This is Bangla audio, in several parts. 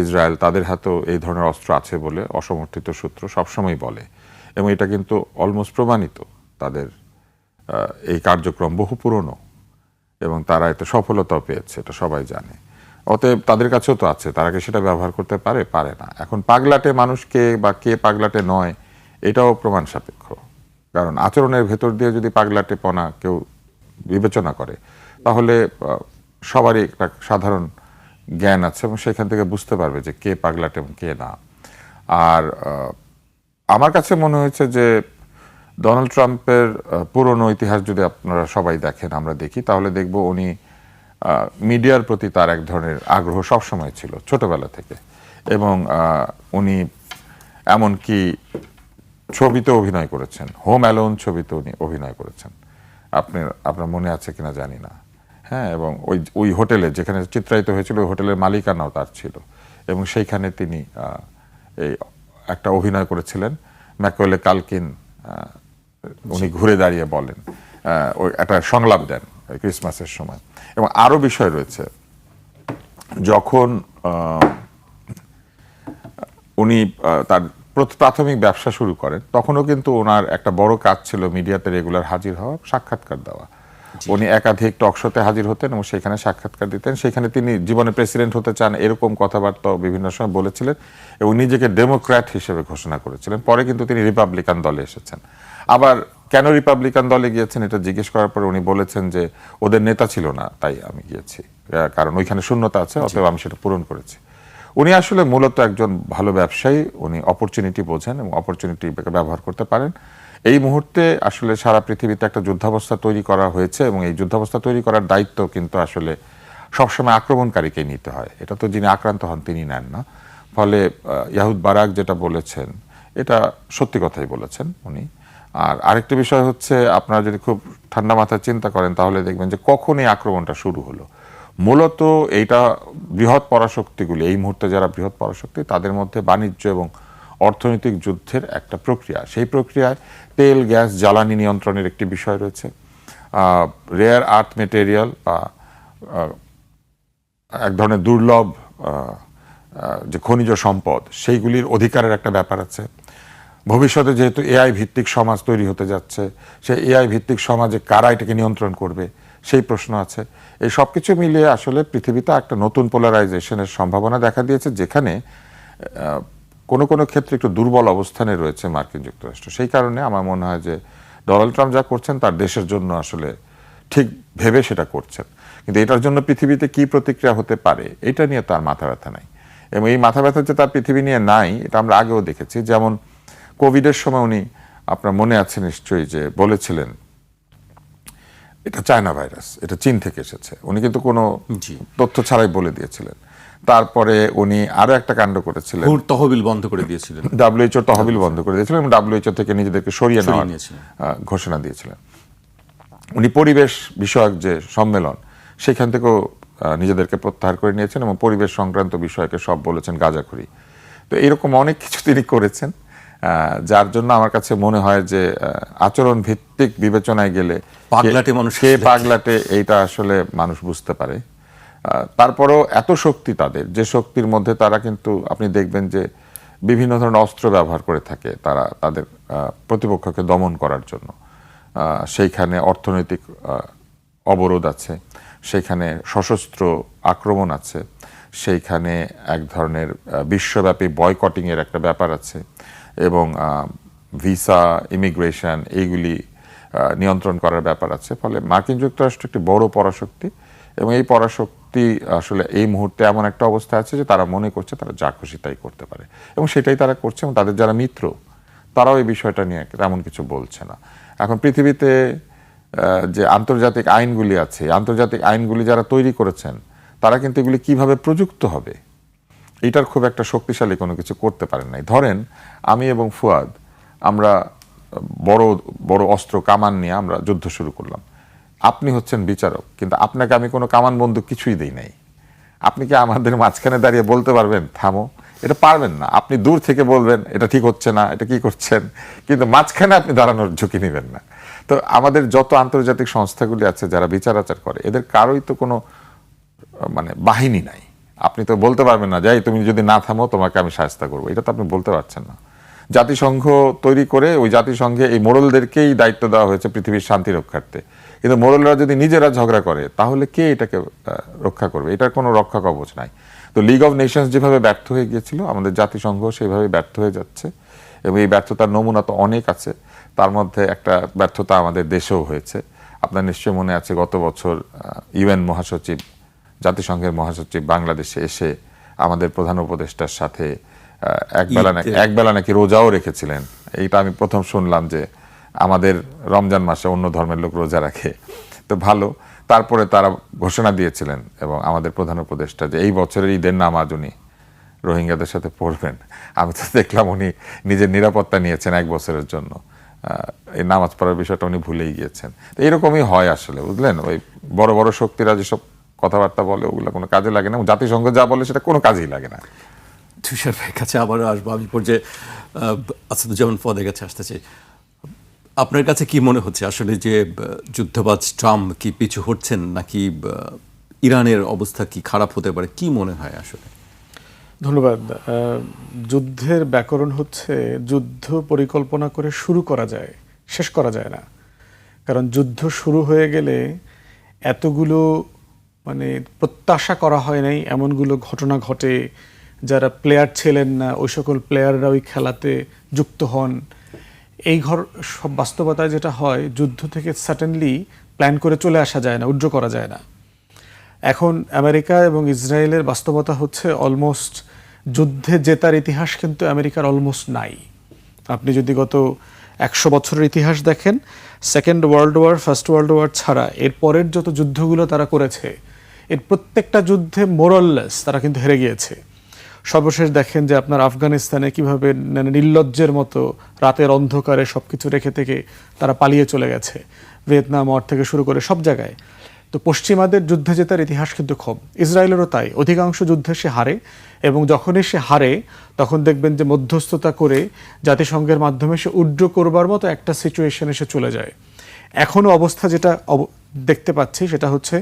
ইসরায়েল তাদের হাতেও এই ধরনের অস্ত্র আছে বলে অসমর্থিত সূত্র সবসময় বলে, এবং এটা কিন্তু অলমোস্ট প্রমাণিত। তাদের এই কার্যক্রম বহু পুরনো এবং তারা এতে সফলতাও পেয়েছে, এটা সবাই জানে। অতএব তাদের কাছেও তো আছে, তারা কি সেটা ব্যবহার করতে পারে? পারে না। এখন পাগলাটে মানুষকে বা কে পাগলাটে নয় এটাও প্রমাণ সাপেক্ষ, কারণ আচরণের ভেতর দিয়ে যদি পাগলাটেপনা কেউ বিবেচনা করে তাহলে সবারই একটা সাধারণ জ্ঞান আছে এবং সেখান থেকে বুঝতে পারবে যে কে পাগলাটে এবং কে না। আর আমার কাছে মনে হয়েছে যে ডোনাল্ড ট্রাম্পের পুরনো ইতিহাস যদি আপনারা সবাই দেখেন, আমরা দেখি, তাহলে দেখব উনি মিডিয়ার প্রতি তার এক ধরনের আগ্রহ সবসময় ছিল ছোটবেলা থেকে, এবং উনি এমনকি ছবিতে অভিনয় করেছেন, হোম অ্যালোন ছবিতে উনি অভিনয় করেছেন, আপনার মনে আছে কিনা জানি না। হ্যাঁ, এবং ওই হোটেলে যেখানে চিত্রায়িত হয়েছিল ওই হোটেলের মালিকানাও তার ছিল, এবং সেইখানে তিনি এই একটা অভিনয় করেছিলেন। ম্যাকওয়েলে কালকিন উনি ঘুরে দাঁড়িয়ে বলেন, ওই একটা সংলাপ দেন ক্রিসমাসের সময়। এবং আরও বিষয় রয়েছে, যখন উনি তার প্রাথমিক ব্যবসা শুরু করেন তখনও কিন্তু ওনার একটা বড় কাজ ছিল মিডিয়াতে রেগুলার হাজির হওয়া, সাক্ষাৎকার দেওয়া। উনি একাধিক টকশোতে হাজির হতেন এবং সেখানে সাক্ষাৎকার দিতেন। সেখানে তিনি জীবনে প্রেসিডেন্ট হতে চান এরকম কথাবার্তা বিভিন্ন সময় বলেছিলেন এবং নিজেকে ডেমোক্র্যাট হিসেবে ঘোষণা করেছিলেন। পরে কিন্তু তিনি রিপাবলিকান দলে এসেছেন। আবার কেন রিপাবলিকান দলে গিয়েছেন এটা জিজ্ঞেস করার পরে উনি বলেছেন যে ওদের নেতা ছিল না তাই আমি গিয়েছি, কারণ ওইখানে শূন্যতা আছে, অতএব আমি সেটা পূরণ করেছি। উনি আসলে মূলত একজন ভালো ব্যবসায়ী, উনি অপরচুনিটি বোঝেন এবং অপরচুনিটি ব্যবহার করতে পারেন। এই মুহূর্তে আসলে সারা পৃথিবীতে একটা যুদ্ধাবস্থা তৈরি করা হয়েছে এবং এই যুদ্ধাবস্থা তৈরি করার দায়িত্ব কিন্তু আসলে সবসময় আক্রমণকারীকে নিতে হয়, এটা তো যিনি আক্রান্ত হন তিনি নেন না। ফলে ইয়াহুদ বারাক যেটা বলেছেন এটা সত্যি কথাই বলেছেন উনি। আর আরেকটি বিষয় হচ্ছে, আপনারা যদি খুব ঠান্ডা মাথায় চিন্তা করেন তাহলে দেখবেন যে কখন এই আক্রমণটা শুরু হলো। মূলত এইটা বৃহৎ পরাশক্তিগুলি, এই মুহূর্তে যারা বৃহৎ পরাশক্তি তাদের মধ্যে বাণিজ্য এবং অর্থনৈতিক যুদ্ধের একটা প্রক্রিয়া। সেই প্রক্রিয়ায় তেল, গ্যাস, জ্বালানি নিয়ন্ত্রণের একটি বিষয় রয়েছে, রেয়ার আর্থ মেটেরিয়াল বা এক ধরনের দুর্লভ যে খনিজ সম্পদ সেইগুলির অধিকারের একটা ব্যাপার আছে। ভবিষ্যতে যেহেতু এআই ভিত্তিক সমাজ তৈরি হতে যাচ্ছে, সেই এআই ভিত্তিক সমাজে কারা এটাকে নিয়ন্ত্রণ করবে সেই প্রশ্ন আছে। এই সব কিছু মিলিয়ে আসলে পৃথিবীতে একটা নতুন পোলারাইজেশনের সম্ভাবনা দেখা দিয়েছে, যেখানে কোনো কোনো ক্ষেত্রে একটু দুর্বল অবস্থানে রয়েছে মার্কিন যুক্তরাষ্ট্র। সেই কারণে আমার মনে হয় যে ডোনাল্ড ট্রাম্প যা করছেন তার দেশের জন্য আসলে ঠিক ভেবে সেটা করছেন, কিন্তু এটার জন্য পৃথিবীতে কি প্রতিক্রিয়া হতে পারে এটা নিয়ে তার মাথা ব্যথা নাই। এবং এই মাথা ব্যথা যে তার পৃথিবী নিয়ে নাই এটা আমরা আগেও দেখেছি। যেমন কোভিডের সময় উনি, আপনার মনে আছে নিশ্চয়ই, যে বলেছিলেন এটা চায়না ভাইরাস, এটা চীন থেকে এসেছে। উনি কিন্তু কোনো তথ্য ছাড়াই বলে দিয়েছিলেন। তারপরে উনি আরো একটা কাণ্ড করেছিলেন, তহবিল বন্ধ করে দিয়েছিলেন, WHO তহবিল বন্ধ করে দিয়েছিলেন এবং WHO থেকে নিজেদেরকে সরিয়ে নেওয়ার ঘোষণা দিয়েছিলেন। উনি পরিবেশ বিষয়ক যে সম্মেলন সেখান থেকেও নিজেদেরকে প্রত্যাহার করে নিয়েছেন এবং পরিবেশ সংক্রান্ত বিষয়কে সব বলেছেন গাঁজাখুরি। তো এরকম অনেক কিছু তিনি করেছেন, যার জন্য আমার কাছে মনে হয় যে আচরণ ভিত্তিক বিবেচনায় গেলে কে পাগলাটে এইটা আসলে মানুষ বুঝতে পারে। তারপরেও এত শক্তি তাদের, যে শক্তির মধ্যে তারা কিন্তু আপনি দেখবেন যে বিভিন্ন ধরনের অস্ত্র ব্যবহার করে থাকে তারা তাদের প্রতিপক্ষকে দমন করার জন্য। সেইখানে অর্থনৈতিক অবরোধ আছে, সেইখানে সশস্ত্র আক্রমণ আছে, সেইখানে এক ধরনের বিশ্বব্যাপী বয়কটিংয়ের একটা ব্যাপার আছে, এবং ভিসা, ইমিগ্রেশন এইগুলি নিয়ন্ত্রণ করার ব্যাপার আছে। ফলে মার্কিন যুক্তরাষ্ট্র একটি বড় পরাশক্তি এবং এই পরাশক্তি আসলে এই মুহূর্তে এমন একটা অবস্থা আছে যে তারা মনে করছে তারা যা খুশি তাই করতে পারে এবং সেটাই তারা করছে, এবং তাদের যারা মিত্র তারাও এই বিষয়টা নিয়ে তেমন কিছু বলছে না। এখন পৃথিবীতে যে আন্তর্জাতিক আইনগুলি আছে, আন্তর্জাতিক আইনগুলি যারা তৈরি করেছেন তারা কিন্তু এগুলি কিভাবে প্রযুক্ত হবে এটার খুব একটা শক্তিশালী কোনো কিছু করতে পারেন নাই। ধরেন আমি এবং ফুয়াদ আমরা বড় বড় অস্ত্র কামান নিয়ে আমরা যুদ্ধ শুরু করলাম, আপনি হচ্ছেন বিচারক, কিন্তু আপনাকে আমি কোনো কামান বন্দুক কিছুই দেই নাই। আপনি কি আমাদের মাঝখানে দাঁড়িয়ে বলতে পারবেন থামো? এটা পারবেন না। আপনি দূর থেকে বলবেন এটা ঠিক হচ্ছে না, এটা কি করছেন, কিন্তু মাঝখানে আপনি দাঁড়ানোর ঝুঁকি নেবেন না। তো আমাদের যত আন্তর্জাতিক সংস্থাগুলি আছে যারা বিচার আচার করে এদের কারোই তো কোনো বাহিনী নাই। আপনি তো বলতে পারবেন না যে তুমি যদি না থামো তোমাকে আমি শায়েস্তা করবো, এটা তো আপনি বলতে পারছেন না। জাতিসংঘ তৈরি করে ওই জাতিসংঘে এই মোড়লদেরকেই দায়িত্ব দেওয়া হয়েছে পৃথিবীর শান্তি রক্ষার্থে, কিন্তু মোড়লরা যদি নিজেরা ঝগড়া করে তাহলে কে এটাকে রক্ষা করবে? এটার কোনো রক্ষা কবচ নাই। তো লিগ অফ নেশনস যেভাবে ব্যর্থ হয়ে গিয়েছিল, আমাদের জাতিসংঘ সেভাবে ব্যর্থ হয়ে যাচ্ছে, এবং এই ব্যর্থতার নমুনা তো অনেক আছে। তার মধ্যে একটা ব্যর্থতা আমাদের দেশেও হয়েছে। আপনার নিশ্চয়ই মনে আছে গত বছর ইউএন মহাসচিব, জাতিসংঘের মহাসচিব বাংলাদেশে এসে আমাদের প্রধান উপদেষ্টার সাথে একবেলা নাকি রোজাও রেখেছিলেন। এইটা আমি প্রথম শুনলাম যে আমাদের রমজান মাসে অন্য ধর্মের লোক রোজা রাখে, তো ভালো। তারপরে তারা ঘোষণা দিয়েছিলেন এবং আমাদের প্রধান উপদেষ্টা যে এই বছরের ঈদের নামাজ উনি রোহিঙ্গাদের সাথে পড়বেন। আমি তো দেখলাম উনি নিজের নিরাপত্তা নিয়েছেন 1 বছরের জন্য, এই নামাজ পড়ার বিষয়টা উনি ভুলেই গিয়েছেন। তো এরকমই হয় আসলে, বুঝলেন? ওই বড় বড় শক্তিরা যেসব কথাবার্তা বলে ওগুলো কোনো কাজে লাগে না, জাতিসংঘ যা বলে সেটা কোনো কাজেই লাগে না। তুষার ভাইয়ের কাছে আবারও আসবো আমি, পর্যায়ে আসাদুজ্জামান ফুয়াদের কাছে আসতে চাই। আপনার কাছে কি মনে হচ্ছে আসলে যে যুদ্ধবাজ ট্রাম্প কি পিছু হটছেন, নাকি ইরানের অবস্থা কি খারাপ হতে পারে, কি মনে হয় আসলে? ধন্যবাদ। যুদ্ধের ব্যাকরণ হচ্ছে যুদ্ধ পরিকল্পনা করে শুরু করা যায়, শেষ করা যায় না। কারণ যুদ্ধ শুরু হয়ে গেলে এতগুলো মানে প্রত্যাশা করা হয় নাই এমনগুলো ঘটনা ঘটে, যারা প্লেয়ার ছিলেন না ওই সকল প্লেয়াররা ওই খেলাতে যুক্ত হন। এই সব বাস্তবতায় যেটা হয়, যুদ্ধ থেকে সাডেনলি প্ল্যান করে চলে আসা যায় না, উইথড্র করা যায় না। এখন আমেরিকা এবং ইসরায়েলের বাস্তবতা হচ্ছে অলমোস্ট যুদ্ধে জেতার ইতিহাস কিন্তু আমেরিকার অলমোস্ট নাই। আপনি যদি গত 100 বছরের ইতিহাস দেখেন, second world war, first world war ছাড়া এর পরের যত যুদ্ধগুলো তারা করেছে, এর প্রত্যেকটা যুদ্ধে মোরাললেস তারা কিন্তু হেরে গিয়েছে। সর্বশেষ দেখেন যে আপনার আফগানিস্তানে কিভাবে নির্লজ্জের মতো রাতের অন্ধকারে সবকিছু রেখে থেকে তারা পালিয়ে চলে গেছে, ভিয়েতনাম ওয়ার থেকে শুরু করে সব জায়গায়। তো পশ্চিমাদের যুদ্ধে জেতার ইতিহাস কিন্তু কম। ইসরায়েলেরও তাই, অধিকাংশ যুদ্ধে সে হারে, এবং যখনই সে হারে তখন দেখবেন যে মধ্যস্থতা করে জাতিসংঘের মাধ্যমে সে উইথড্র করবার মতো একটা সিচুয়েশনে সে চলে যায়। এখনও অবস্থা যেটা দেখতে পাচ্ছি সেটা হচ্ছে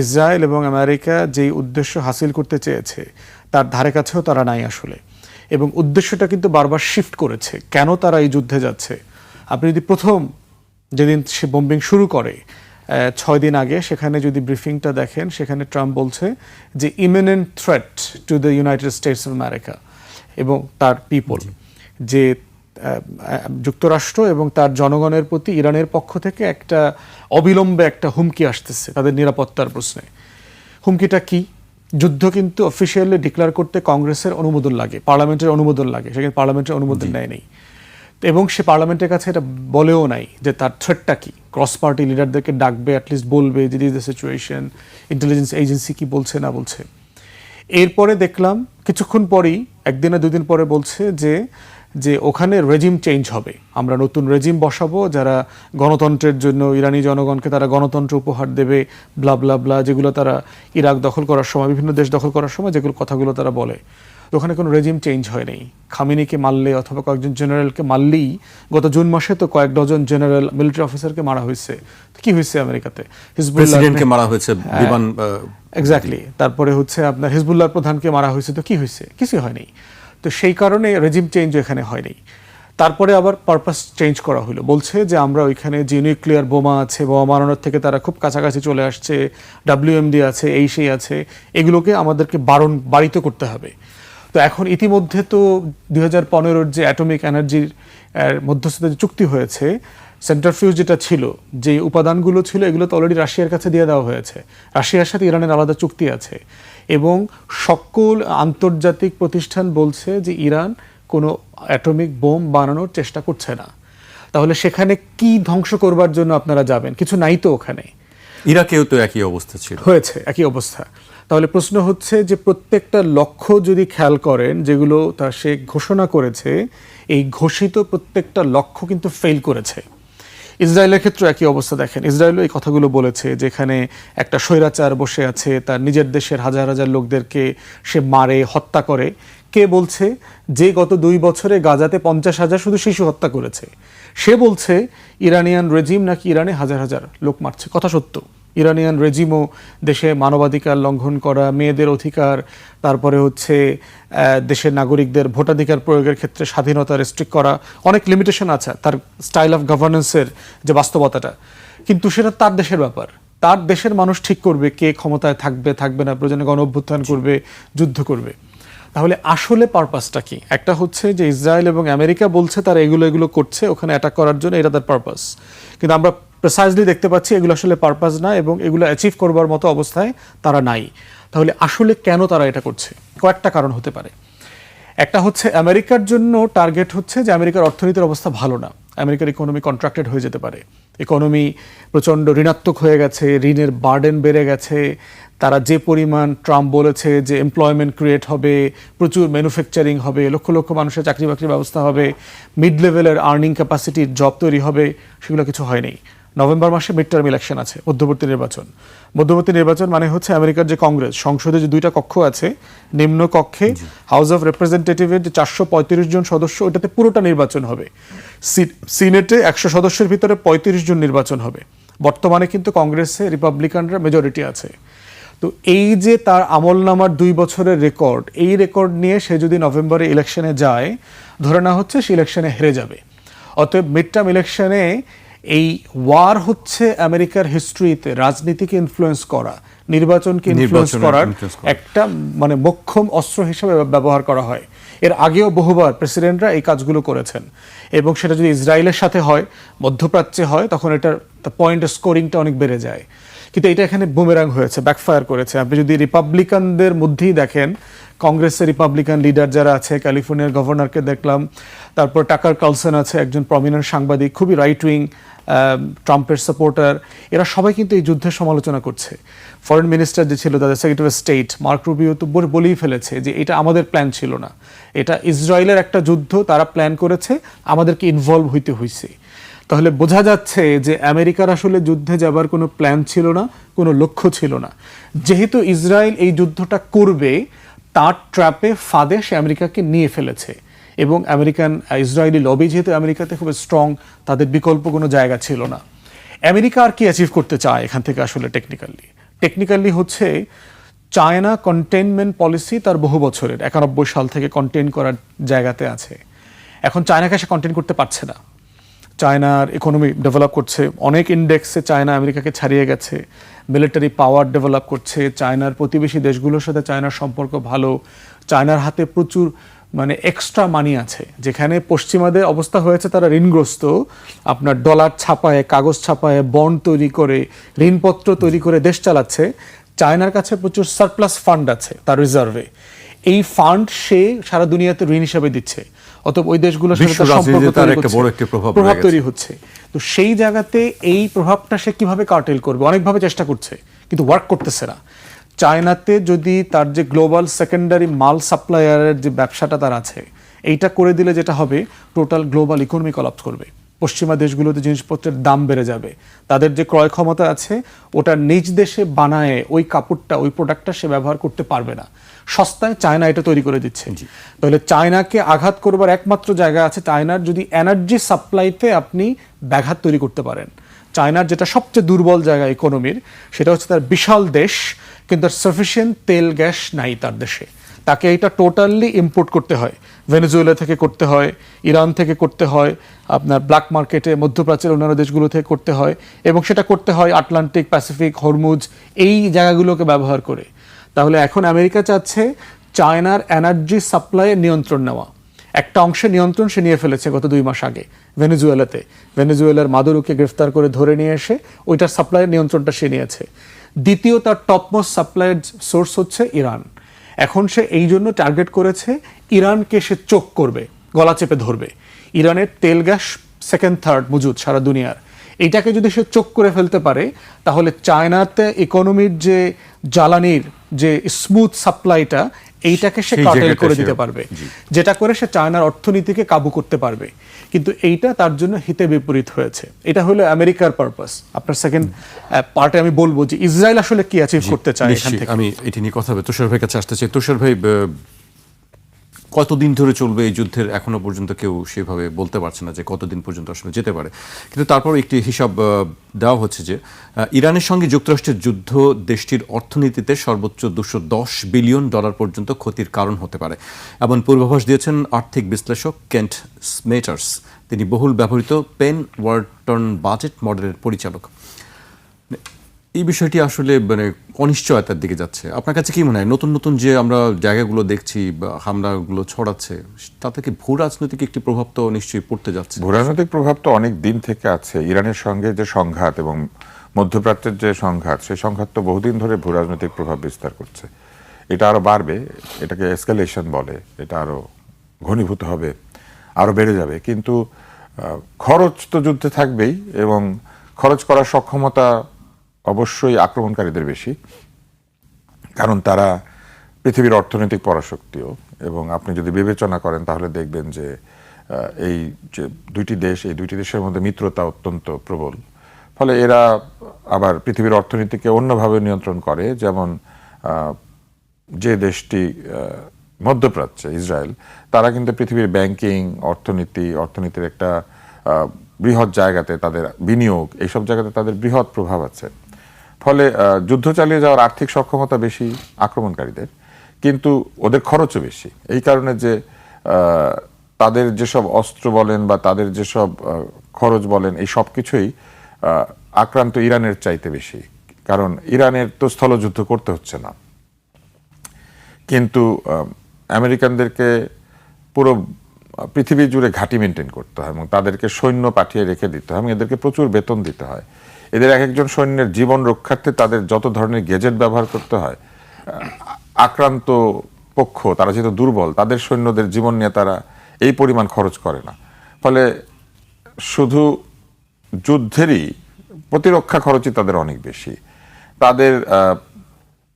ইসরায়েল এবং আমেরিকা যেই উদ্দেশ্য হাসিল করতে চেয়েছে তার ধারে কাছেও তারা নাই আসলে, এবং উদ্দেশ্যটা কিন্তু বারবার শিফট করেছে। কেন তারা এই যুদ্ধে যাচ্ছে? আপনি যদি প্রথম যেদিন সে বোম্বিং শুরু করে 6 দিন আগে সেখানে যদি ব্রিফিংটা দেখেন, সেখানে ট্রাম্প বলছে যে eminent threat to the United states of America এবং তার পিপল, যে যুক্তরাষ্ট্র এবং তার জনগণের প্রতি ইরানের পক্ষ থেকে একটা অবিলম্বে একটা হুমকি আসতেছে তাদের নিরাপত্তার প্রশ্নে। হুমকিটা কি? যুদ্ধ কিন্তু অফিসিয়ালি ডিক্লেয়ার করতে কংগ্রেসের অনুমোদন লাগে, পার্লামেন্টের অনুমোদন লাগে, সেখানে পার্লামেন্টের অনুমোদন নেয় নেই, এবং সে পার্লামেন্টের কাছে এটা বলেও নাই যে তার থ্রেটটা কি। ক্রস পার্টি লিডারদেরকে ডাকবে, অ্যাটলিস্ট বলবে যে this the situation, intelligence agency কি বলছে না বলছে। এরপরে দেখলাম কিছুক্ষণ পরেই, 1 দিন না 2 দিন পরে বলছে যে ওখানে রেজিম চেঞ্জ হবে, আমরা নতুন রেজিম বসাবো, যারা গণতন্ত্রের জন্য ইরানি জনগণকে তারা গণতন্ত্র উপহার দেবে, ব্লা ব্লা ব্লা, যেগুলো তারা ইরাক দখল করার সময়, বিভিন্ন দেশ দখল করার সময় যেগুলো কথাগুলো তারা বলে। ওখানে কোনো রেজিম চেঞ্জ হয় নাই। খামিনিকে মারলে অথবা কয়েকজন জেনারেলকে মারলেই, গত জুন মাসে তো কয়েক ডজন জেনারেল মিলিটারি অফিসারকে মারা হয়েছে। কি হয়েছে আমেরিকাতে? প্রেসিডেন্টকে মারা হয়েছে, বিমান এক্স্যাক্টলি। তারপরে হচ্ছে আপনার হিজবুল্লাহর প্রধানকে মারা হয়েছে। তো কি হয়েছে? কিছু হয়নি। তো সেই কারণে রেজিম চেঞ্জ এখানে হয়নি। তারপরে আবার পারপাস চেঞ্জ করা হলো, বলছে যে আমরা ওইখানে যে নিউক্লিয়ার বোমা আছে, বোমা মারানোর থেকে তারা খুব কাছাকাছি চলে আসছে, WMD আছে, এই সেই আছে, এগুলোকে আমাদেরকে বাড়িত করতে হবে। তো এখন ইতিমধ্যে তো 2015-র যে অ্যাটমিক এনার্জির মধ্যস্থতা চুক্তি হয়েছে, সেন্টারফিউজ যেটা ছিল, যে উপাদানগুলো ছিল, এগুলো তো অলরেডি রাশিয়ার কাছে দিয়ে দেওয়া হয়েছে। রাশিয়ার সাথে ইরানের আলাদা চুক্তি আছে, এবং সকল আন্তর্জাতিক প্রতিষ্ঠান বলছে যে ইরান কোনো অ্যাটমিক বোম বানানোর চেষ্টা করছে না। তাহলে সেখানে কি ধ্বংস করবার জন্য আপনারা যাবেন? কিছু নাই তো ওখানে। ইরাকেও তো একই অবস্থা ছিল, হয়েছে একই অবস্থা। তাহলে প্রশ্ন হচ্ছে যে প্রত্যেকটা লক্ষ্য যদি খেয়াল করেন যেগুলো সে ঘোষণা করেছে, এই ঘোষিত প্রত্যেকটা লক্ষ্য কিন্তু ফেল করেছে। ইসরায়েলের ক্ষেত্রে একই অবস্থা। দেখেন, ইসরায়েলও এই কথাগুলো বলেছে, যেখানে একটা স্বৈরাচার বসে আছে, তার নিজের দেশের হাজার হাজার লোকদেরকে সে মারে, হত্যা করে। কে বলছে? যে গত 2 বছরে গাজাতে 50,000 শুধু শিশু হত্যা করেছে। সে বলছে ইরানিয়ান রেজিম নাকি ইরানে হাজার হাজার লোক মারছে। কথা সত্য, ইরানিয়ান রেজিমও দেশে মানবাধিকার লঙ্ঘন করা, মেয়েদের অধিকার, তারপরে হচ্ছে দেশের নাগরিকদের ভোটাধিকার প্রয়োগের ক্ষেত্রে স্বাধীনতা রেস্ট্রিক্ট করা, অনেক লিমিটেশন আছে তার স্টাইল অফ গভর্নেন্সের যে বাস্তবতাটা। কিন্তু সেটা তার দেশের ব্যাপার, তার দেশের মানুষ ঠিক করবে কে ক্ষমতায় থাকবে থাকবে না, প্রয়োজনে গণ অভ্যুত্থান করবে, যুদ্ধ করবে। তাহলে আসলে পারপাসটা কি? একটা হচ্ছে যে ইসরায়েল এবং আমেরিকা বলছে তারা এগুলো করছে ওখানে অ্যাটাক করার জন্য, এটা তার পারপাস। কিন্তু আমরা প্রিসাইজলি দেখতে পাচ্ছি এগুলো আসলে পারপাস না, এবং এগুলো অ্যাচিভ করবার মতো অবস্থায় তারা নাই। তাহলে আসলে কেন তারা এটা করছে? কয়েকটা কারণ হতে পারে। একটা হচ্ছে আমেরিকার জন্য টার্গেট হচ্ছে যে আমেরিকার অর্থনীতির অবস্থা ভালো না, আমেরিকার ইকোনমি কন্ট্রাক্টেড হয়ে যেতে পারে, ইকোনমি প্রচণ্ড ঋণাত্মক হয়ে গেছে, ঋণের বার্ডেন বেড়ে গেছে, তারা যে পরিমাণ ট্রাম্প বলেছে যে এমপ্লয়মেন্ট ক্রিয়েট হবে, প্রচুর ম্যানুফ্যাকচারিং হবে, লক্ষ লক্ষ মানুষের চাকরি বাকরির ব্যবস্থা হবে, মিড লেভেলের আর্নিং ক্যাপাসিটির জব তৈরি হবে, সেগুলো কিছু হয়নি। নভেম্বর মাসে মিড টার্ম ইলেকশন আছে, মধ্যবর্তী নির্বাচন। মধ্যবর্তী নির্বাচন মানে হচ্ছে আমেরিকার যে কংগ্রেস, সংসদে যে দুইটা কক্ষ আছে, নিম্ন কক্ষে হাউস অফ রিপ্রেজেন্টেটিভের যে 435 জন সদস্য, ওইটাতে পুরোটা নির্বাচন হবে। সিনেটে 100 সদস্যের ভিতরে 35 জন নির্বাচন হবে। বর্তমানে কিন্তু কংগ্রেসে রিপাবলিকানরা মেজরিটি আছে। তো এই যে তার আমলনামার 2 বছরের রেকর্ড, এই রেকর্ড নিয়ে সে যদি নভেম্বরে ইলেকশনে যায়, ধরে না হচ্ছে সে ইলেকশনে হেরে যাবে। অতএব মিড টার্ম ইলেকশনে এই ওয়ার হচ্ছে আমেরিকার হিস্ট্রিতে রাজনীতিকে ইনফ্লুয়েন্স করা, নির্বাচনকে ইনফ্লুয়েন্স করার একটা মানে মোক্ষম অস্ত্র হিসেবে ব্যবহার করা হয়। এর আগেও বহুবার প্রেসিডেন্টরা এই কাজগুলো করেছেন, এবং সেটা যদি ইসরায়েলের সাথে হয়, মধ্যপ্রাচ্যে হয়, তখন এটার পয়েন্ট স্কোরিংটা অনেক বেড়ে যায়। কিন্তু এটা এখানে বুমেরাং হয়েছে, ব্যাকফায়ার করেছে। আপনি যদি রিপাবলিকানদের মধ্যেই দেখেন, কংগ্রেসের রিপাবলিকান লিডার যারা আছে, ক্যালিফোর্নিয়ার গভর্নরকে দেখলাম, তারপর টাকার কার্লসন আছে একজন প্রমিনেন্ট সাংবাদিক, খুবই রাইট উইং ট্রাম্পের সাপোর্টার, এরা সবাই কিন্তু এই যুদ্ধের সমালোচনা করছে। ফরেন মিনিস্টার যে ছিল, তাদের secretary of state mark Rubio তো বলেই ফেলেছে যে এটা আমাদের প্ল্যান ছিল না, এটা ইসরায়েলের একটা যুদ্ধ, তারা প্ল্যান করেছে, আমাদেরকে ইনভলভ হইতে হয়েছে। তাহলে বোঝা যাচ্ছে যে আমেরিকার আসলে যুদ্ধে যাবার কোনো প্ল্যান ছিল না, কোনো লক্ষ্য ছিল না। যেহেতু ইসরায়েল এই যুদ্ধটা করবে, তার ট্র্যাপে ফাঁদে সে আমেরিকাকে নিয়ে ফেলেছে, এবং আমেরিকান ইসরায়েলি লবি যেহেতু আমেরিকাতে খুব স্ট্রং, তাদের বিকল্প কোনো জায়গা ছিল না। আমেরিকা আর কি অ্যাচিভ করতে চায় এখান থেকে আসলে টেকনিক্যালি হচ্ছে চায়না কন্টেইনমেন্ট পলিসি তার বহু বছরের, 91 সাল থেকে কন্টেইন করার জায়গাতে আছে। এখন চায়নাকে সে কন্টেইন করতে পারছে না। চায়নার ইকোনমি ডেভেলপ করছে, অনেক ইন্ডেক্সে চায়না আমেরিকাকে ছাড়িয়ে গেছে, মিলিটারি পাওয়ার ডেভেলপ করছে, চায়নার প্রতিবেশী দেশগুলোর সাথে চায়নার সম্পর্ক ভালো, চায়নার হাতে প্রচুর মানে এক্সট্রা মানি আছে। যেখানে পশ্চিমাদের অবস্থা হয়েছে তারা ঋণগ্রস্ত, আপনার ডলার ছাপায়, কাগজ ছাপায়, বন্ড তৈরি করে, ঋণপত্র তৈরি করে দেশ চালাচ্ছে। চায়নার কাছে প্রচুর সারপ্লাস ফান্ড আছে তার রিজার্ভে, এই ফান্ড সে সারা দুনিয়াতে ঋণ হিসাবে দিচ্ছে। অতএব ওই দেশগুলোর সাথে প্রভাব তৈরি হচ্ছে। তো সেই জায়গাতে এই প্রভাবটা সে কিভাবে কার্টেল করবে, অনেকভাবে চেষ্টা করছে, কিন্তু ওয়ার্ক করতেছে না। চায়নাতে যদি তার যে গ্লোবাল সেকেন্ডারি মাল সাপ্লায়ারের যে ব্যবসাটা তার আছে, এইটা করে দিলে যেটা হবে, টোটাল গ্লোবাল ইকোনমি কলাপস করবে। পশ্চিমা দেশগুলোতে জিনিসপত্রের দাম বেড়ে যাবে, তাদের যে ক্রয় ক্ষমতা আছে ওটা নিজ দেশে বানায় ওই কাপড়টা, ওই প্রোডাক্টটা সে ব্যবহার করতে পারবে না। সস্তায় চায়না এটা তৈরি করে দিচ্ছে। তাহলে চায়নাকে আঘাত করবার একমাত্র জায়গা আছে, চায়নার যদি এনার্জি সাপ্লাইতে আপনি ব্যাঘাত তৈরি করতে পারেন। চায়নার যেটা সবচেয়ে দুর্বল জায়গা ইকোনমির, সেটা হচ্ছে তার বিশাল দেশ, কিন্তু সাফিসিয়েন্ট তেল গ্যাস নাই তার দেশে। তাকে এটা টোটালি ইম্পোর্ট করতে হয়, ভেনেজুয়েলা থেকে করতে হয়, ইরান থেকে করতে হয়, আপনার ব্ল্যাক মার্কেটে মধ্যপ্রাচ্যের অন্যান্য দেশগুলো থেকে করতে হয়, এবং সেটা করতে হয় আটলান্টিক, প্যাসিফিক, হরমুজ এই জায়গাগুলোকে ব্যবহার করে। তাহলে এখন আমেরিকা চাচ্ছে চায়নার এনার্জি সাপ্লাইয়ের নিয়ন্ত্রণ নেওয়া। একটা অংশে নিয়ন্ত্রণ সে নিয়ে ফেলেছে গত 2 মাস আগে ভেনেজুয়েলাতে। ভেনেজুয়েলার মাদুরোকে গ্রেফতার করে ধরে নিয়ে এসে ওইটার সাপ্লাইয়ের নিয়ন্ত্রণটা সে নিয়েছে। দ্বিতীয় তার টপমোস্ট সাপ্লাইয়ের সোর্স হচ্ছে ইরান। এখন সে এই জন্য টার্গেট করেছে ইরানকে সে চোখ করবে, গলা চেপে ধরবে। ইরানের তেল গ্যাস সেকেন্ড থার্ড মজুদ সারা দুনিয়ার, এইটাকে যদি সে চোখ করে ফেলতে পারে, তাহলে চায়নাতে ইকোনমির যে জ্বালানির যে স্মুথ সাপ্লাইটা, এইটাকে সে কাটেল করে দিতে পারবে, যেটা করে সে চায়নার অর্থনীতিকে কাবু করতে পারবে। কিন্তু এইটা তার জন্য হিতে বিপরীত হয়েছে। এটা হলো আমেরিকার পারপাস। আপনার সেকেন্ড পার্টে আমি বলবো যে ইসরায়েল আসলে কি অ্যাচিভ করতে চায় এখান থেকে। আমি এটি নিয়ে কথা হবে, তুষার ভাইয়ের কাছে আসতে চাই। তুষার ভাই, কতদিন ধরে চলবে এই যুদ্ধের এখনো পর্যন্ত কেউ সেভাবে বলতে পারছে না যে কতদিন পর্যন্ত আসলে যেতে পারে। কিন্তু তারপর একটি হিসাব দেওয়া হচ্ছে যে ইরানের সঙ্গে যুক্তরাষ্ট্রের যুদ্ধ দেশটির অর্থনীতিতে সর্বোচ্চ $210 বিলিয়ন পর্যন্ত ক্ষতির কারণ হতে পারে। এমন পূর্বাভাস দিয়েছেন আর্থিক বিশ্লেষক কেন্ট স্মেটার্স। তিনি বহুল ব্যবহৃত পেন ওয়ার্টন বাজেট মডেলের পরিচালক। এই বিষয়টি আসলে মানে অনিশ্চয়তার দিকে যাচ্ছে। আপনার কাছে কি মনে হয় নতুন নতুন যে আমরা জায়গাগুলো দেখছি বা হামলাগুলো ছড়াচ্ছে তাতে কি ভূ রাজনৈতিক একটি প্রভাব তো নিশ্চয়ই পড়তে যাচ্ছে? ভূ রাজনৈতিক প্রভাব তো অনেক দিন থেকে আছে। ইরানের সঙ্গে যে সংঘাত এবং মধ্যপ্রাচ্যের যে সংঘাত, সেই সংঘাত তো বহুদিন ধরে ভূ রাজনৈতিক প্রভাব বিস্তার করছে। এটা আরো বাড়বে, এটাকে এসকালেশন বলে, এটা আরো ঘনীভূত হবে, আরো বেড়ে যাবে। কিন্তু খরচ তো যুদ্ধে থাকবেই, এবং খরচ করার সক্ষমতা অবশ্যই আক্রমণকারীদের বেশি, কারণ তারা পৃথিবীর অর্থনৈতিক পরাশক্তিও। এবং আপনি যদি বিবেচনা করেন তাহলে দেখবেন যে এই যে দুইটি দেশ, এই দুইটি দেশের মধ্যে মিত্রতা অত্যন্ত প্রবল। ফলে এরা আবার পৃথিবীর অর্থনীতিকে অন্যভাবে নিয়ন্ত্রণ করে। যেমন যে দেশটি মধ্যপ্রাচ্যে, ইসরায়েল, তারা কিন্তু পৃথিবীর ব্যাংকিং, অর্থনীতির একটা বৃহৎ জায়গাতে তাদের বিনিয়োগ, এইসব জায়গাতে তাদের বৃহৎ প্রভাব আছে। ফলে যুদ্ধ চালিয়ে যাওয়ার আর্থিক সক্ষমতা বেশি আক্রমণকারীদের, কিন্তু ওদের খরচও বেশি। এই কারণে যে তাদের যেসব অস্ত্র বলেন বা তাদের যেসব খরচ বলেন, এই সব কিছুই আক্রান্ত ইরানের চাইতে বেশি। কারণ ইরানের তো স্থলযুদ্ধ করতে হচ্ছে না, কিন্তু আমেরিকানদেরকে পুরো পৃথিবী জুড়ে ঘাঁটি মেনটেন করতে হয় এবং তাদেরকে সৈন্য পাঠিয়ে রেখে দিতে হয় এবং এদেরকে প্রচুর বেতন দিতে হয়। এদের এক একজন সৈন্যের জীবন রক্ষার্থে তাদের যত ধরনের গেজেট ব্যবহার করতে হয়, আক্রান্ত পক্ষ তারা যেহেতু দুর্বল, তাদের সৈন্যদের জীবন নিয়ে তারা এই পরিমাণ খরচ করে না। ফলে শুধু যুদ্ধেরই প্রতিরক্ষা খরচই তাদের অনেক বেশি। তাদের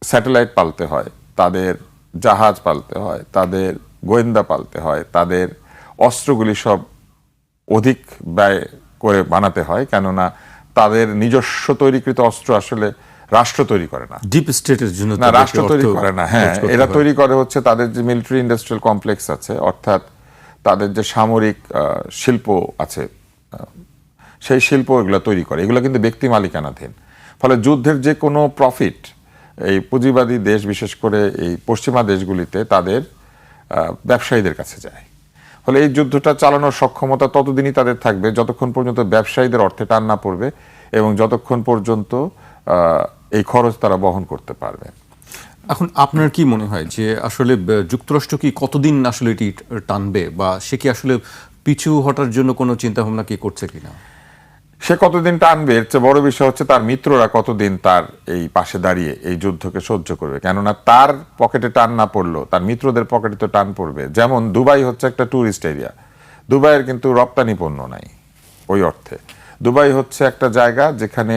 স্যাটেলাইট পালতে হয়, তাদের জাহাজ পালতে হয়, তাদের গোয়েন্দা পালতে হয়, তাদের অস্ত্রগুলি সব অধিক ব্যয় করে বানাতে হয়, কেননা তাদের নিজস্ব তৈরিকৃত অস্ত্র আসলে রাষ্ট্র তৈরি করে না, ডিপ স্টেটের জন্য না, রাষ্ট্র তৈরি করে না। হ্যাঁ, এরা তৈরি করে হচ্ছে তাদের যে মিলিটারি ইন্ডাস্ট্রিয়াল কমপ্লেক্স আছে, অর্থাৎ তাদের যে সামরিক শিল্প আছে, সেই শিল্প এগুলো তৈরি করে। এগুলো কিন্তু ব্যক্তি মালিকানাধীন। ফলে যুদ্ধের যে কোনো প্রফিট এই পুঁজিবাদী দেশ, বিশেষ করে এই পশ্চিমা দেশগুলিতে, তাদের ব্যবসায়ীদের কাছে যায়। ফলে এই যুদ্ধটা চালানোর সক্ষমতা ততদিনই তাদের থাকবে যতক্ষণ পর্যন্ত ব্যবসায়ীদের অর্থে টান না পড়বে এবং যতক্ষণ পর্যন্ত এই খরচ তারা বহন করতে পারবে। এখন আপনার কি মনে হয় যে আসলে যুক্তরাষ্ট্র কি কতদিন আসলে এটি টানবে, বা সে কি আসলে পিছু হটার জন্য কোনো চিন্তা ভাবনা কি করছে কিনা? সে কতদিন টানবে, এর চেয়ে বড় বিষয় হচ্ছে তার মিত্ররা কতদিন তার এই পাশে দাঁড়িয়ে এই যুদ্ধকে সহ্য করবে। কেননা তার পকেটে টান না পড়লো, তার মিত্রদের পকেটে তো টান পড়বে। যেমন দুবাই হচ্ছে একটা ট্যুরিস্ট এরিয়া, দুবাইয়ের কিন্তু রপ্তানি পণ্য নাই ওই অর্থে। দুবাই হচ্ছে একটা জায়গা যেখানে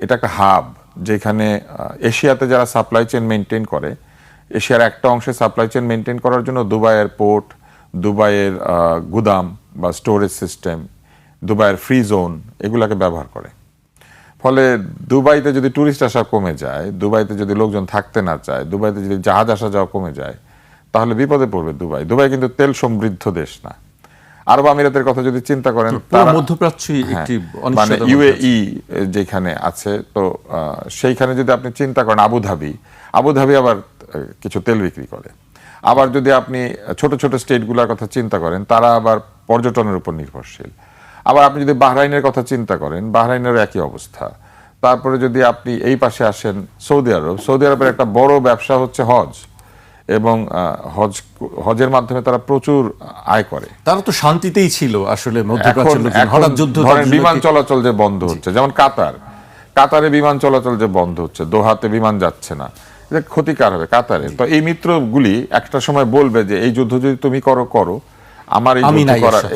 এটা একটা হাব, যেখানে এশিয়াতে যারা সাপ্লাই চেন মেনটেন করে, এশিয়ার একটা অংশে সাপ্লাই চেন মেনটেন করার জন্য দুবাইয়ের পোর্ট, দুবাইয়ের গুদাম বা স্টোরেজ সিস্টেম, দুবাইয়ের ফ্রি জোন, এগুলাকে ব্যবহার করে। ফলে দুবাইতে যদি ট্যুরিস্ট আসা কমে যায়, দুবাইতে যদি লোকজন থাকতে না চায়, দুবাইতে যদি জাহাজ আসা যাওয়া কমে যায়, তাহলে বিপদে পড়বে দুবাই। দুবাই কিন্তু তেল সমৃদ্ধ দেশ না। আরব আমিরাতের কথা যদি চিন্তা করেন, মধ্যপ্রাচ্যই একটি মানে ইউএই যেখানে আছে, তো সেইখানে যদি আপনি চিন্তা করেন আবুধাবি আবার কিছু তেল বিক্রি করে। আবার যদি আপনি ছোট ছোট স্টেটগুলোর কথা চিন্তা করেন, তারা আবার পর্যটনের উপর নির্ভরশীল। আবার আপনি যদি বাহরাইনের কথা চিন্তা করেন, বাহরাইনেরও একই অবস্থা। তারপরে যদি আপনি এই পাশে আসেন সৌদি আরবের একটা বড় ব্যবসা হচ্ছে হজ, এবং হজের মাধ্যমে তারা প্রচুর আয় করে। তারা তো শান্তিতেই ছিল আসলে মধ্যপ্রাচ্যের লোকজন। হঠাৎ যুদ্ধ, বিমান চলাচল যে বন্ধ হচ্ছে, যেমন কাতারে বিমান চলাচল যে বন্ধ হচ্ছে, দোহাতে বিমান যাচ্ছে না, এটা ক্ষতিকার হবে কাতারে। তো এই মিত্রগুলি একটা সময় বলবে যে এই যুদ্ধ যদি তুমি করো, আমার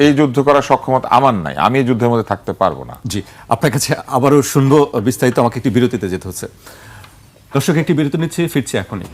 এই যুদ্ধ করার সক্ষমতা আমার নাই, আমি এই যুদ্ধের মধ্যে থাকতে পারবো না। জি, আপনার কাছে আবারও শুনবো বিস্তারিত। আমাকে একটি বিরতিতে যেতে হচ্ছে। দর্শক, একটি বিরতি নিচ্ছি, ফিরছি এখনই।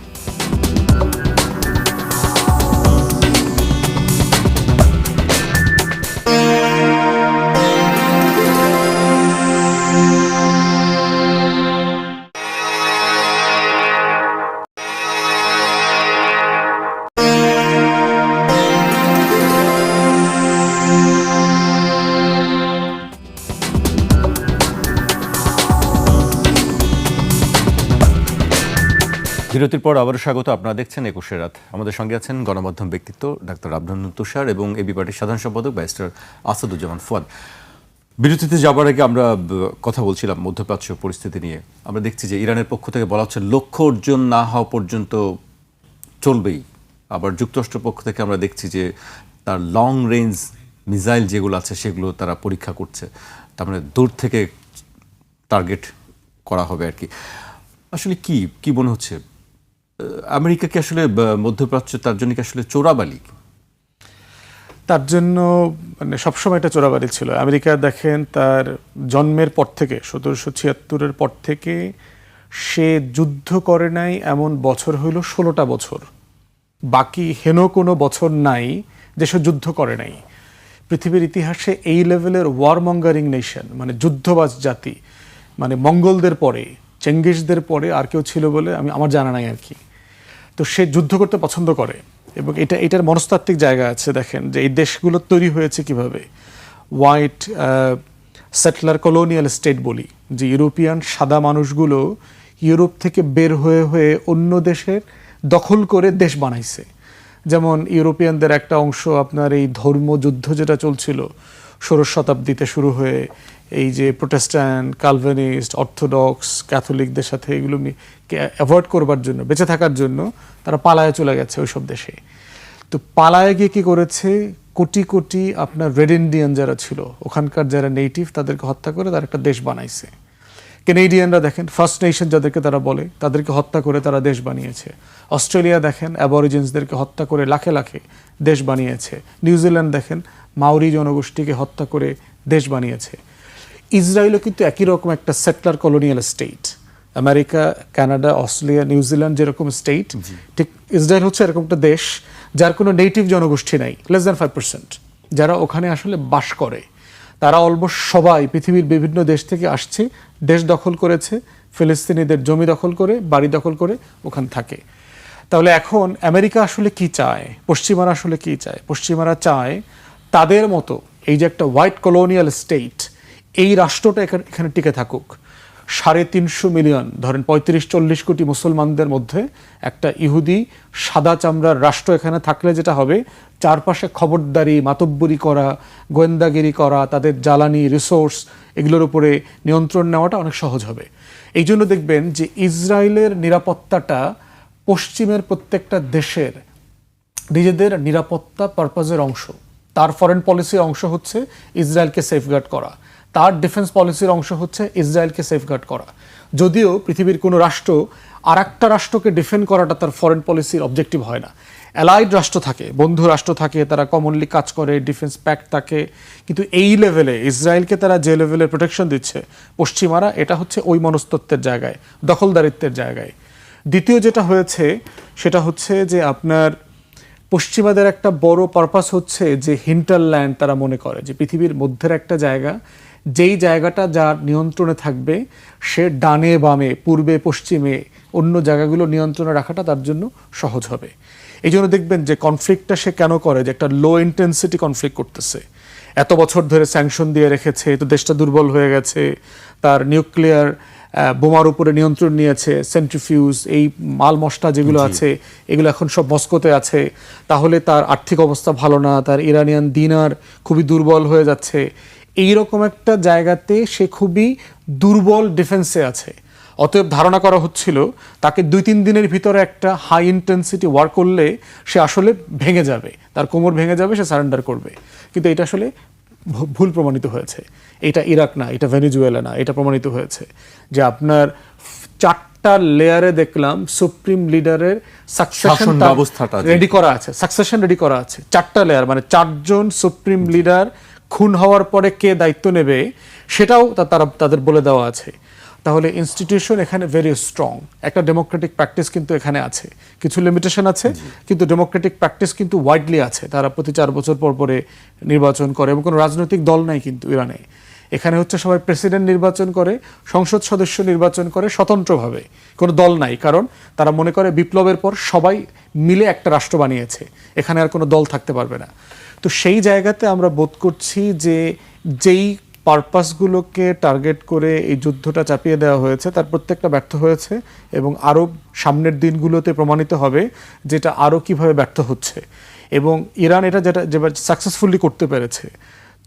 বিরতির পর আবারও স্বাগত। আপনারা দেখছেন ২১ রাত। আমাদের সঙ্গে আছেন গণমাধ্যম ব্যক্তিত্ব ডাক্তার আব্দুল তুষার এবং এবি পার্টির সাধারণ সম্পাদক ব্যারিস্টার আসাদুজ্জামান ফুয়াদ। বিরতিতে যাবার আগে আমরা কথা বলছিলাম মধ্যপ্রাচ্য পরিস্থিতি নিয়ে। আমরা দেখছি যে ইরানের পক্ষ থেকে বলা হচ্ছে লক্ষ্য অর্জন না হওয়া পর্যন্ত চলবেই। আবার যুক্তরাষ্ট্রের পক্ষ থেকে আমরা দেখছি যে তার লং রেঞ্জ মিসাইল যেগুলো আছে সেগুলো তারা পরীক্ষা করছে, তার মানে দূর থেকে টার্গেট করা হবে আর কি। আসলে কি মনে হচ্ছে আমেরিকা কি আসলে মধ্যপ্রাচ্য তার জন্য কি আসলে চোরাবালি? তার জন্য মানে সবসময় এটা চোরাবালি ছিল। আমেরিকা দেখেন তার জন্মের পর থেকে ১৭৭৬-এর পর থেকে সে যুদ্ধ করে নাই এমন বছর হইল ১৬টা বছর। বাকি হেন কোনো বছর নাই যে সে যুদ্ধ করে নাই। পৃথিবীর ইতিহাসে এই লেভেলের ওয়ারমঙ্গারিং নেশন, মানে যুদ্ধবাজ জাতি, মানে মঙ্গলদের পরে, চেঙ্গিসদের পরে আর কেউ ছিল বলে আমার জানা নাই আর কি। তো সে যুদ্ধ করতে পছন্দ করে এবং এটার মনস্তাত্ত্বিক জায়গা আছে। দেখেন যে এই দেশগুলো তৈরি হয়েছে কিভাবে। হোয়াইট সেটলার কলোনিয়াল স্টেট বলি, যে ইউরোপিয়ান সাদা মানুষগুলো ইউরোপ থেকে বের হয়ে হয়ে অন্য দেশের দখল করে দেশ বানাইছে। যেমন ইউরোপিয়ানদের একটা অংশ আপনার এই ধর্মযুদ্ধ যেটা চলছিল ১৬শ শতাব্দীতে শুরু হয়ে, এই যে প্রোটেস্ট্যান্ট, কালভিনিস্ট, অর্থোডক্স, ক্যাথলিকদের সাথে এগুলো অ্যাভয়েড করবার জন্য, বেঁচে থাকার জন্য তারা পালায়ে চলে গেছে ওইসব দেশে। তো পালায়ে গিয়ে কী করেছে, কোটি কোটি আপনার রেড ইন্ডিয়ান যারা ছিল, ওখানকার যারা নেটিভ, তাদেরকে হত্যা করে তারা একটা দেশ বানাইছে। কেনেডিয়ানরা দেখেন ফার্স্ট নেশন যাদেরকে তারা বলে, তাদেরকে হত্যা করে তারা দেশ বানিয়েছে। অস্ট্রেলিয়া দেখেন অ্যাবরিজিনসদেরকে হত্যা করে লাখে লাখে দেশ বানিয়েছে। নিউজিল্যান্ড দেখেন মাউরি জনগোষ্ঠীকে হত্যা করে দেশ বানিয়েছে। ইসরায়েলও কিন্তু একই রকম একটা settler colonial state. America, Canada, Australia, New Zealand যেরকম স্টেট, ঠিক ইসরায়েল হচ্ছে এরকম একটা দেশ যার কোনো নেটিভ জনগোষ্ঠী নাই, লেস দ্যান 5%, যারা ওখানে আসলে বাস করে। তারা অলমোস্ট সবাই পৃথিবীর বিভিন্ন দেশ থেকে আসছে, দেশ দখল করেছে, ফিলিস্তিনিদের জমি দখল করে, বাড়ি দখল করে ওখানে থাকে। তাহলে এখন আমেরিকা আসলে কি চায়, পশ্চিমারা আসলে কি চায়? পশ্চিমারা চায় তাদের মতো এই যে একটা হোয়াইট কলোনিয়াল স্টেট, এই রাষ্ট্রটা এখানে টিকে থাকুক। ৩৫০ মিলিয়ন, ধরেন ৩৫-৪০ কোটি মুসলমানদের মধ্যে একটা ইহুদি সাদা চামড়ার রাষ্ট্র এখানে থাকলে যেটা হবে, চারপাশে খবরদারি, মাতব্বরি করা, গোয়েন্দাগিরি করা, তাদের জ্বালানি, রিসোর্স এগুলোর উপরে নিয়ন্ত্রণ নেওয়াটা অনেক সহজ হবে। এই জন্য দেখবেন যে ইসরায়েলের নিরাপত্তাটা পশ্চিমের প্রত্যেকটা দেশের নিজেদের নিরাপত্তা পারপাজের অংশ। তার ফরেন পলিসির অংশ হচ্ছে ইসরায়েলকে সেফগার্ড করা, তার ডিফেন্স পলিসির অংশ হচ্ছে ইসরায়েলকে সেফগার্ড করা। যদিও পৃথিবীর কোনো রাষ্ট্র আর একটা রাষ্ট্রকে ডিফেন্ড করাটা তার ফরেন পলিসির অবজেক্টিভ হয় না। অ্যালাইড রাষ্ট্র থাকে, বন্ধু রাষ্ট্র থাকে, তারা কমনলি কাজ করে, ডিফেন্স প্যাক্ট থাকে, কিন্তু এই লেভেলে ইসরায়েলকে তারা যে লেভেলে প্রোটেকশন দিচ্ছে পশ্চিমারা, এটা হচ্ছে ওই মনস্তত্ত্বের জায়গায়, দখলদারিত্বের জায়গায়। দ্বিতীয় যেটা হয়েছে সেটা হচ্ছে যে আপনার পশ্চিমাদের একটা বড় পারপাস হচ্ছে যে হিন্টারল্যান্ড, তারা মনে করে যে পৃথিবীর মধ্যের একটা জায়গা, যেই জায়গাটা যার নিয়ন্ত্রণে থাকবে সে ডানে বামে, পূর্বে পশ্চিমে অন্য জায়গাগুলো নিয়ন্ত্রণে রাখাটা তার জন্য সহজ হবে। এই জন্য দেখবেন যে কনফ্লিক্টটা সে কেন করে, যে একটা লো ইন্টেন্সিটি কনফ্লিক্ট করতেছে, এত বছর ধরে স্যাংশন দিয়ে রেখেছে, তো দেশটা দুর্বল হয়ে গেছে, তার নিউক্লিয়ার বোমার উপরে নিয়ন্ত্রণ নিয়েছে, সেন্ট্রিফিউজ, এই মাল মশলা যেগুলো আছে এগুলো এখন সব মস্কোতে আছে, তাহলে তার আর্থিক অবস্থা ভালো না, তার ইরানিয়ান দিনার খুবই দুর্বল হয়ে যাচ্ছে। এইরকম একটা জায়গাতে সে খুবই দুর্বল ডিফেন্সে আছে। অতএব ধারণা করা হচ্ছিল তাকে ২-৩ দিনের ভিতরে একটা হাই ইন্টেন্সিটি ওয়ার করলে সে আসলে ভেঙে যাবে, তার কোমর ভেঙে যাবে, সে সারেন্ডার করবে। কিন্তু এটা আসলে ভুল প্রমাণিত হয়েছে। এটা ইরাক না, এটা ভেনেজুয়েলা না, এটা প্রমাণিত হয়েছে যে আপনার 4টা লেয়ারে দেখলাম সুপ্রিম লিডারের সাকসেশন ব্যবস্থাটা রেডি করা আছে, সাকসেশন রেডি করা আছে। 4টা লেয়ার, মানে 4জন সুপ্রিম লিডার খুন হওয়ার পরে কে দায়িত্ব নেবে সেটাও তাদের বলে দেওয়া আছে। তাহলে ইনস্টিটিউশন এখানে ভেরি স্ট্রং। একটা ডেমোক্রেটিক প্র্যাকটিস কিন্তু এখানে আছে, কিছু লিমিটেশন আছে, কিন্তু ডেমোক্রেটিক প্র্যাকটিস কিন্তু ওয়াইডলি আছে। তারা প্রতি 4 বছর পর পরে নির্বাচন করে এবং কোনো রাজনৈতিক দল নাই কিন্তু ইরানে। এখানে হচ্ছে সবাই প্রেসিডেন্ট নির্বাচন করে, সংসদ সদস্য নির্বাচন করে স্বতন্ত্রভাবে, কোনো দল নাই। কারণ তারা মনে করে বিপ্লবের পর সবাই মিলে একটা রাষ্ট্র বানিয়েছে, এখানে আর কোনো দল থাকতে পারবে না। তো সেই জায়গাতে আমরা বোধ করছি যে যেই পারপাসগুলোকে টার্গেট করে এই যুদ্ধটা চাপিয়ে দেওয়া হয়েছে তার প্রত্যেকটা ব্যর্থ হয়েছে এবং আরও সামনের দিনগুলোতে প্রমাণিত হবে যেটা আরও কিভাবে ব্যর্থ হচ্ছে। এবং ইরান এটা যেটা সাকসেসফুলি করতে পেরেছে,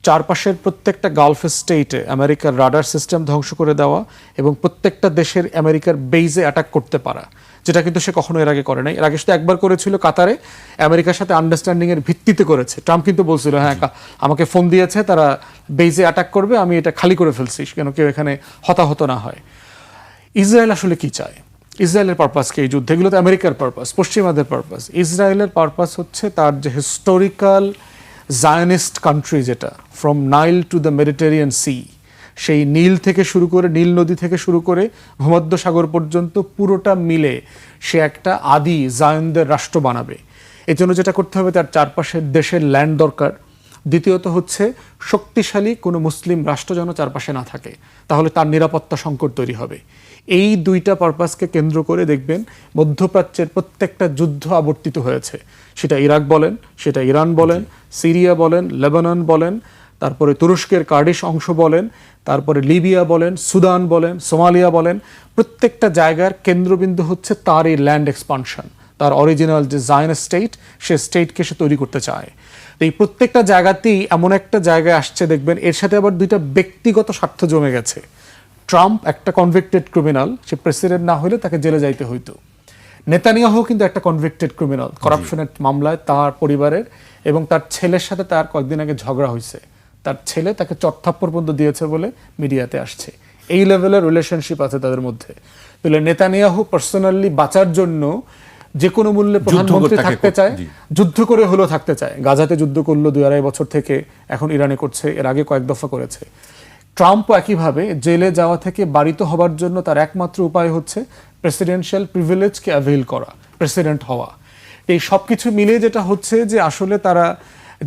চারপাশের প্রত্যেকটা গালফ স্টেটে আমেরিকার রাডার সিস্টেম ধ্বংস করে দেওয়া এবং প্রত্যেকটা দেশের আমেরিকার বেইজে অ্যাটাক করতে পারা, যেটা কিন্তু সে কখনো এর আগে করে নাই। এর আগে শুধু একবার করেছিল কাতারে, আমেরিকার সাথে আন্ডারস্ট্যান্ডিং এর ভিত্তিতে করেছে। ট্রাম্প কিন্তু বলছিল হ্যাঁ আমাকে ফোন দিয়েছে, তারা বেইজে অ্যাটাক করবে, আমি এটা খালি করে ফেলছি কেন কেউ এখানে হতাহত না হয়। ইসরায়েল আসলে কি চায়? ইসরায়েলের পারপাস কি এই যুদ্ধ? এগুলো তো আমেরিকার পারপাস, পশ্চিমাদের পারপাস। ইসরায়েলের পারপাস হচ্ছে তার যে হিস্টোরিক্যাল জায়নিস্ট কান্ট্রি, যেটা from Nile to the Mediterranean C, সেই নীল থেকে শুরু করে, নীল নদী থেকে শুরু করে ভূমধ্যসাগর পর্যন্ত পুরোটা মিলে সে একটা আদি জায়নদের রাষ্ট্র বানাবে। এর জন্য যেটা করতে হবে, তার চারপাশের দেশের ল্যান্ড দরকার। দ্বিতীয়ত হচ্ছে শক্তিশালী কোনো মুসলিম রাষ্ট্র যেন চারপাশে না থাকে, তাহলে তার নিরাপত্তা সংকট তৈরি হবে। এই দুইটা পারপাসকে কেন্দ্র করে দেখবেন মধ্যপ্রাচ্যের প্রত্যেকটা যুদ্ধ আবর্তিত হয়েছে। সেটা ইরাক বলেন, সেটা ইরান বলেন, সিরিয়া বলেন, লেবানন বলেন, তারপরে তুরস্কের কার্ডিশ অংশ বলেন, তারপরে লিবিয়া বলেন, সুদান বলেন, সোমালিয়া বলেন, প্রত্যেকটা জায়গার কেন্দ্রবিন্দু হচ্ছে তার এই ল্যান্ড এক্সপানশন। তার অরিজিনাল যে জায়ন স্টেট, সে স্টেটকে সে তৈরি করতে চায়। তো এই প্রত্যেকটা জায়গাতেই এমন একটা জায়গায় আসছে দেখবেন, এর সাথে আবার দুইটা ব্যক্তিগত স্বার্থ জমে গেছে। ট্রাম্প একটা কনভিক্টেড ক্রিমিনাল, সে প্রেসিডেন্ট না হলে তাকে জেলে যাইতে হইতো। নেতানিয়াহু কিন্তু একটা কনভিক্টেড ক্রিমিনাল, করাপশনের মামলায় তার পরিবারের এবং তার ছেলের সাথে তার কয়েকদিন আগে ঝগড়া হয়েছে। তার ছেলে তাকে চটথাপ্পড় পর্যন্ত দিয়েছে বলে মিডিয়াতে আসছে। এই লেভেলের রিলেশনশিপ আছে তাদের মধ্যে। তাহলে নেতানিয়াহু পার্সোনালি বাঁচার জন্য যে কোনো মূল্যে প্রধানমন্ত্রী থাকতে চায়, যুদ্ধ করে হলেও থাকতে চায়। গাজাতে যুদ্ধ করলো 2-2.5 বছর থেকে, এখন ইরানে করছে, এর আগে কয়েক দফা করেছে। ট্রাম্পও একইভাবে জেলে যাওয়া থেকে বাড়িত হবার জন্য তার একমাত্র উপায় হচ্ছে প্রেসিডেন্সিয়াল প্রিভিলেজকে অ্যাভেইল করা, প্রেসিডেন্ট হওয়া। এই সব কিছু মিলিয়ে যেটা হচ্ছে যে আসলে তারা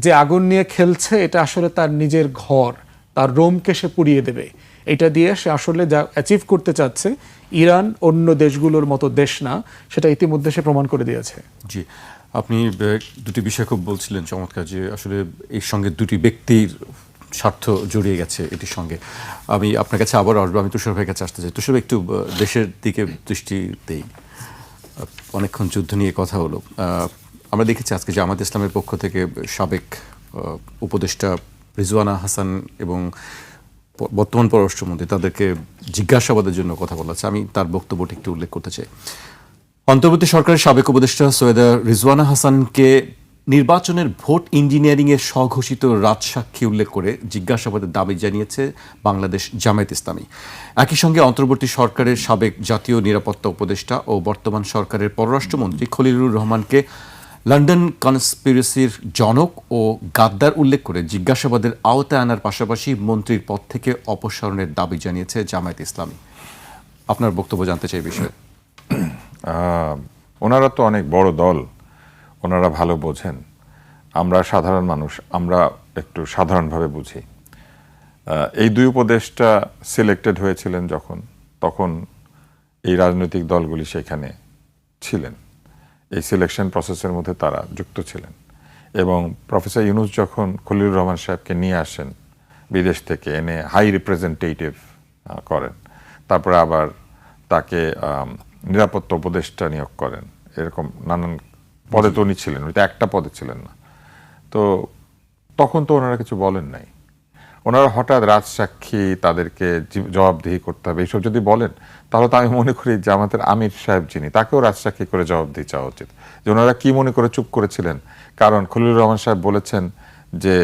যে আগুন নিয়ে খেলছে, এটা আসলে তার নিজের ঘর, তার রোমকে সে পুড়িয়ে দেবে। এটা দিয়ে সে আসলে যা অ্যাচিভ করতে চাচ্ছে, ইরান অন্য দেশগুলোর মতো দেশ না, সেটা ইতিমধ্যে সে প্রমাণ করে দিয়েছে। জি, আপনি দুটি বিষয় খুব বলছিলেন চমৎকার, যে আসলে এর সঙ্গে দুটি ব্যক্তির স্বার্থ জড়িয়ে গেছে এটির সঙ্গে। আমি আপনার কাছে আবার আসবো, আমি তুষার ভাইয়ের কাছে আসতে চাই। তুষার ভাই, একটু দেশের দিকে দৃষ্টি দেই। অনেকক্ষণ যুদ্ধ নিয়ে কথা হলো। আমরা দেখেছি আজকে জামায়াত ইসলামের পক্ষ থেকে সাবেক উপদেষ্টা রিজওয়ানা হাসান এবং বর্তমান পররাষ্ট্রমন্ত্রী, তাদেরকে জিজ্ঞাসাবাদের জন্য কথা বলা আছে। আমি তার বক্তব্যটি একটু উল্লেখ করতে চাই। অন্তর্বর্তী সরকারের সাবেক উপদেষ্টা সৈয়দা রিজওয়ানা হাসানকে নির্বাচনের ভোট ইঞ্জিনিয়ারিংয়ের স্বঘোষিত রাজসাক্ষী উল্লেখ করে জিজ্ঞাসাবাদের দাবি জানিয়েছে বাংলাদেশ জামায়াত ইসলামী। একই সঙ্গে অন্তর্বর্তী সরকারের সাবেক জাতীয় নিরাপত্তা উপদেষ্টা ও বর্তমান সরকারের পররাষ্ট্রমন্ত্রী খলিলুর রহমানকে লন্ডন কনস্পিরেসির জনক ও গাদ্দার উল্লেখ করে জিজ্ঞাসাবাদের আওতায় আনার পাশাপাশি মন্ত্রীর পদ থেকে অপসারণের দাবি জানিয়েছে জামায়াত ইসলামী। আপনার বক্তব্য জানতে চাই বিষয়ে। ওনারা তো অনেক বড় দল, ওনারা ভালো বোঝেন। আমরা সাধারণ মানুষ, আমরা একটু সাধারণভাবে বুঝি। এই দুই উপদেষ্টা সিলেক্টেড হয়েছিলেন যখন, তখন এই রাজনৈতিক দলগুলি সেখানে ছিলেন, এই সিলেকশন প্রসেসের মধ্যে তারা যুক্ত ছিলেন। এবং প্রফেসর ইউনূস যখন খলিলুর রহমান সাহেবকে নিয়ে আসেন বিদেশ থেকে, এনে হাই রিপ্রেজেন্টেটিভ করেন, তারপরে আবার তাকে নিরাপত্তা উপদেষ্টা নিয়োগ করেন, এরকম নানান পদে তো উনি ছিলেন, উনি তো একটা পদে ছিলেন না। তো তখন তো ওনারা কিছু বলেন নাই। ওনারা হঠাৎ রাজসাক্ষী, তাদেরকে জবাবদিহি করতে হবে, এইসব যদি বলেন, তাহলে তো আমি মনে করি যে আমাদের আমির সাহেব যিনি, তাকেও রাজসাক্ষী করে জবাবদিহি চাওয়া উচিত যে ওনারা কি মনে করে চুপ করেছিলেন। কারণ খলিলুর রহমান সাহেব বলেছেন যে